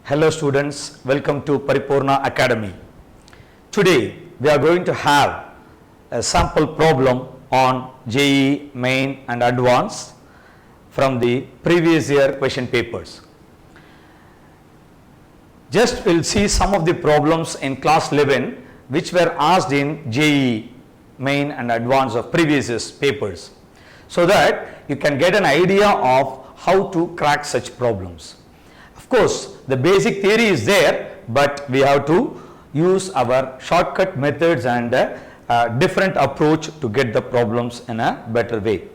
Hello students, welcome to Paripurna Academy. Today we are going to have a sample problem on JEE Main and Advanced from the previous year question papers. Just we'll see some of the problems in class 11 which were asked in JEE Main and Advanced of previous year's papers, so that you can get an idea of how to crack such problems. Of course, the basic theory is there, but we have to use our shortcut methods and a different approach to get the problems in a better way.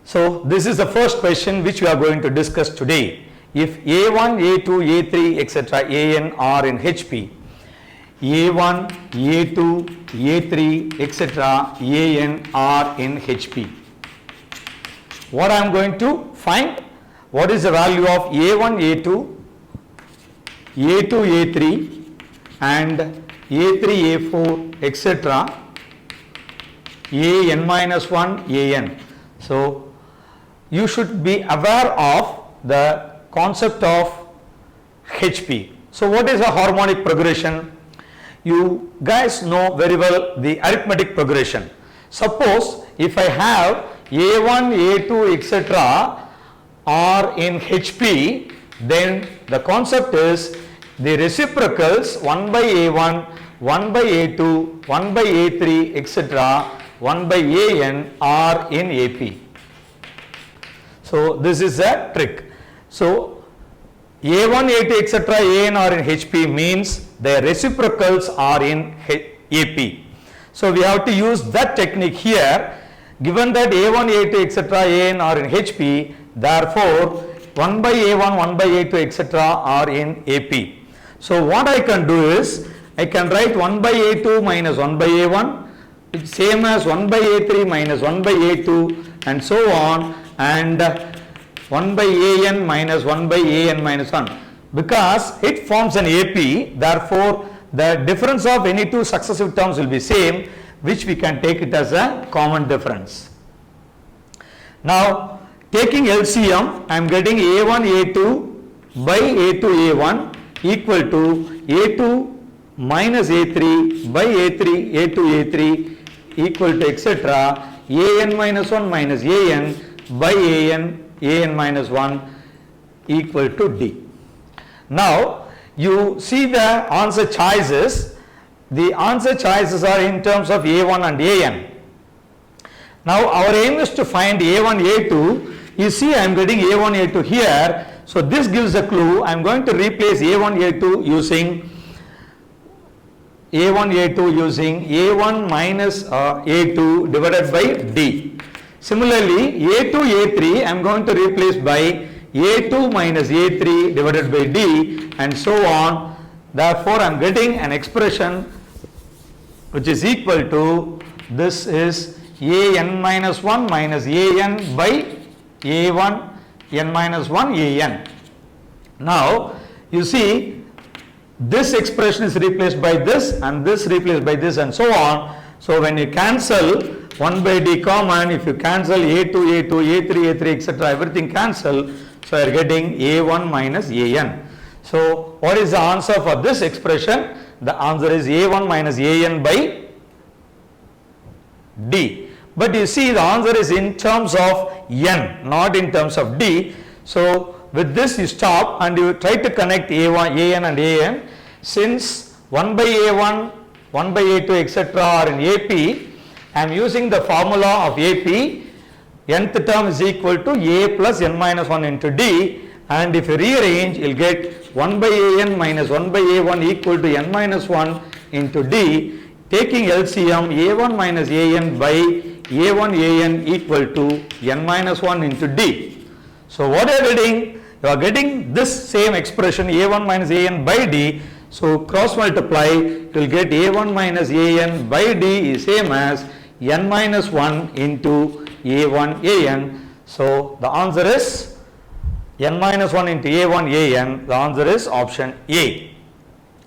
So, this is the first question which we are going to discuss today. If A1, A2, A3, etc., AN are in HP, A1, A2, A3, etc., AN are in HP. What I am going to find? What is the value of A1, A2, A2, A3 and A3, A4, etc., AN minus 1, AN. So, you should be aware of the concept of HP. So, what is a harmonic progression? You guys know very well the arithmetic progression. Suppose if I have A1, A2, etc., are in HP, then the concept is the reciprocals 1 by A1, 1 by A2, 1 by A3, etc., 1 by AN are in AP. So, this is a trick. So, A1, A2, etc., AN are in HP means their reciprocals are in AP. So, we have to use that technique here. Given that A1, A2, etc., AN are in HP, therefore 1 by A1, 1 by A2, etc., are in AP. So, what I can do is, I can write 1 by A2 minus 1 by A1, it's same as 1 by A3 minus 1 by A2 and so on, and 1 by AN minus 1 by AN minus 1. Because it forms an AP, therefore the difference of any two successive terms will be same, which we can take it as a common difference. Now, taking LCM, I am getting A1 A2 by A2 A1 equal to A2 minus A3 by A3 A2 A3 equal to etc. AN minus 1 minus AN by AN minus 1 equal to D. Now, you see the answer choices. The answer choices are in terms of A1 and AN. Now, our aim is to find A1, A2. You see, I am getting A1, A2 here. So, this gives a clue. I am going to replace A1, A2 using A1 minus A2 divided by D. Similarly, A2, A3 I am going to replace by A2 minus A3 divided by D and so on. Therefore, I am getting an expression which is equal to, this is AN minus 1 minus AN by A1 N minus 1 AN. Now, you see this expression is replaced by this and this replaced by this and so on. So, when you cancel 1 by D common, if you cancel A2, A2, A3, A3, etc., everything cancel. So, you are getting A1 minus AN. So, what is the answer for this expression? The answer is A1 minus AN by D. But you see the answer is in terms of N, not in terms of D. So, with this you stop and you try to connect A1, AN and AN. Since 1 by A1, 1 by A2, etc. are in AP, I am using the formula of AP. Nth term is equal to A plus N minus 1 into D, and if you rearrange, you will get 1 by AN minus 1 by A1 equal to N minus 1 into D. Taking LCM, A1 minus AN by A1 AN equal to N minus 1 into D. So, what you are getting? You are getting this same expression A1 minus AN by D. So, cross multiply, you will get A1 minus AN by D is same as N minus 1 into A1 AN. So, the answer is N minus 1 into A1 AN. The answer is option A.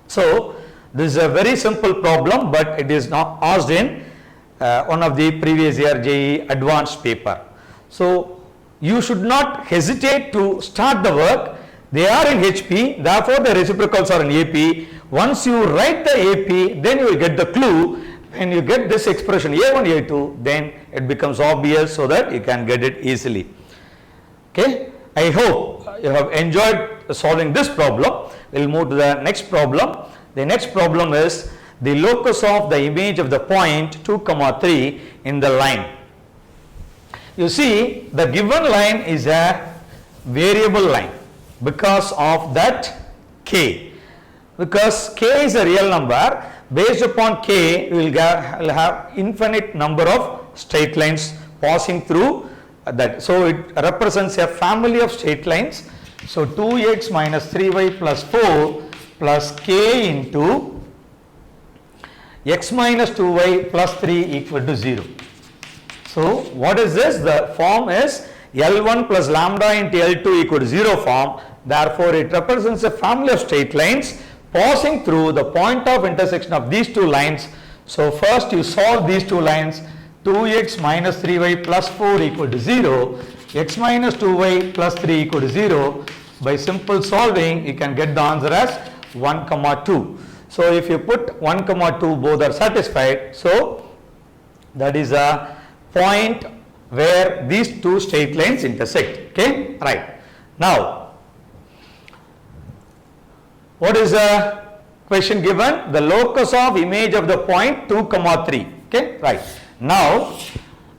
So, this is a very simple problem, but it is not asked in one of the previous year JEE advanced paper. So, you should not hesitate to start the work. They are in HP, therefore the reciprocals are in AP. Once you write the AP, then you will get the clue. When you get this expression A1, A2, then it becomes obvious so that you can get it easily. Okay, I hope you have enjoyed solving this problem. We'll move to the next problem. The next problem is the locus of the image of the point 2, 3 in the line. You see, the given line is a variable line because of that k. Because k is a real number, based upon k we will have infinite number of straight lines passing through that. So it represents a family of straight lines. So 2x minus 3y plus 4 plus k into x minus 2y plus 3 equal to 0. So what is this? The form is L1 plus lambda into L2 equal to 0 form. Therefore it represents a family of straight lines passing through the point of intersection of these two lines. So first you solve these two lines. 2x minus 3y plus 4 equal to 0, x minus 2y plus 3 equal to 0. By simple solving you can get the answer as 1, 2. So if you put 1, 2 both are satisfied, so that is a point where these two straight lines intersect. Okay, right. Now what is the question given? The locus of image of the point 2, 3. Okay, right. Now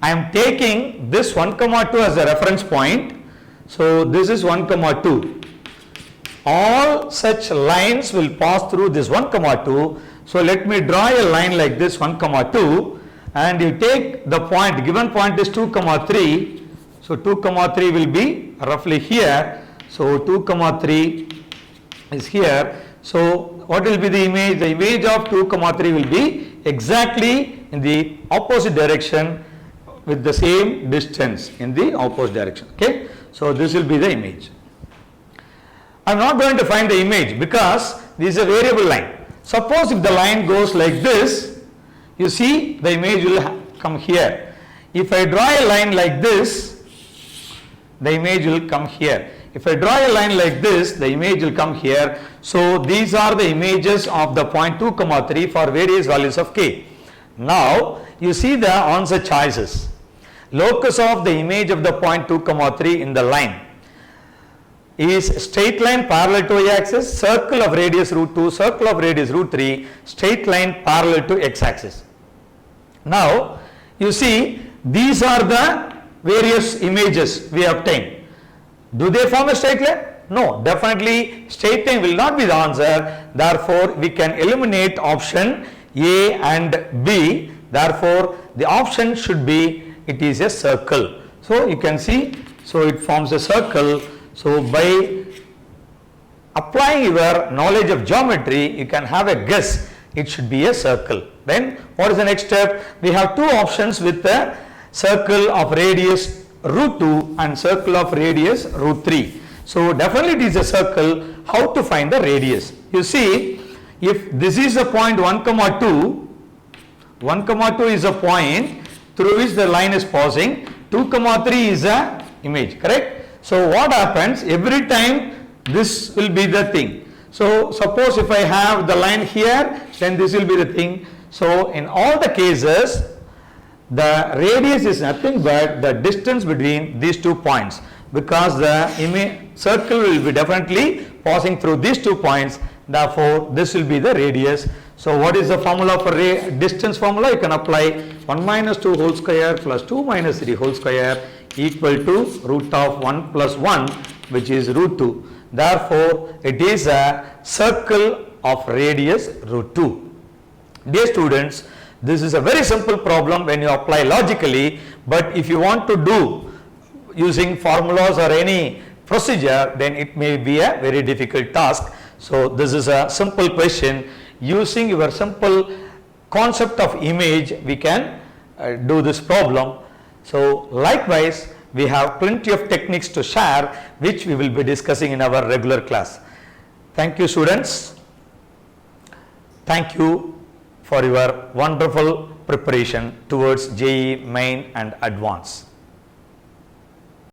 I am taking this 1, 2 as a reference point. So this is 1, 2. All such lines will pass through this 1, 2. So let me draw a line like this 1, 2, and you take the point, given point is 2, 3. So 2, 3 will be roughly here. So 2, 3 is here. So what will be the image? The image of 2, 3 will be exactly in the opposite direction with the same distance in the opposite direction. Okay, so this will be the image. I am not going to find the image because this is a variable line. Suppose if the line goes like this, you see the image will come here. If I draw a line like this, the image will come here. If I draw a line like this, the image will come here. So these are the images of the point 2, 3 for various values of k. Now you see the answer choices. Locus of the image of the point 2, 3 in the line is straight line parallel to y-axis, circle of radius root 2, circle of radius root 3, straight line parallel to x-axis. Now you see these are the various images we obtained. Do they form a straight line? No, definitely straight line will not be the answer. Therefore we can eliminate option A and B. Therefore the option should be it is a circle. So you can see, so it forms a circle. So by applying your knowledge of geometry, you can have a guess it should be a circle. Then what is the next step? We have two options with the circle of radius root 2 and circle of radius root 3. So definitely it is a circle. How to find the radius? You see, if this is a point 1, 2, 1, 2 is a point through which the line is passing, 2, 3 is a image, correct? So what happens every time? This will be the thing. So suppose if I have the line here, then this will be the thing. So in all the cases, the radius is nothing but the distance between these 2 points, because the circle will be definitely passing through these 2 points. Therefore this will be the radius. So what is the formula for distance formula? You can apply 1 minus 2 whole square plus 2 minus 3 whole square equal to root of 1 plus 1, which is root 2. Therefore it is a circle of radius root 2. Dear students, this is a very simple problem when you apply logically, but if you want to do using formulas or any procedure, then it may be a very difficult task. So this is a simple question. Using your simple concept of image, we can do this problem. So likewise, we have plenty of techniques to share, which we will be discussing in our regular class. Thank you, students. Thank you for your wonderful preparation towards JEE Main and Advanced.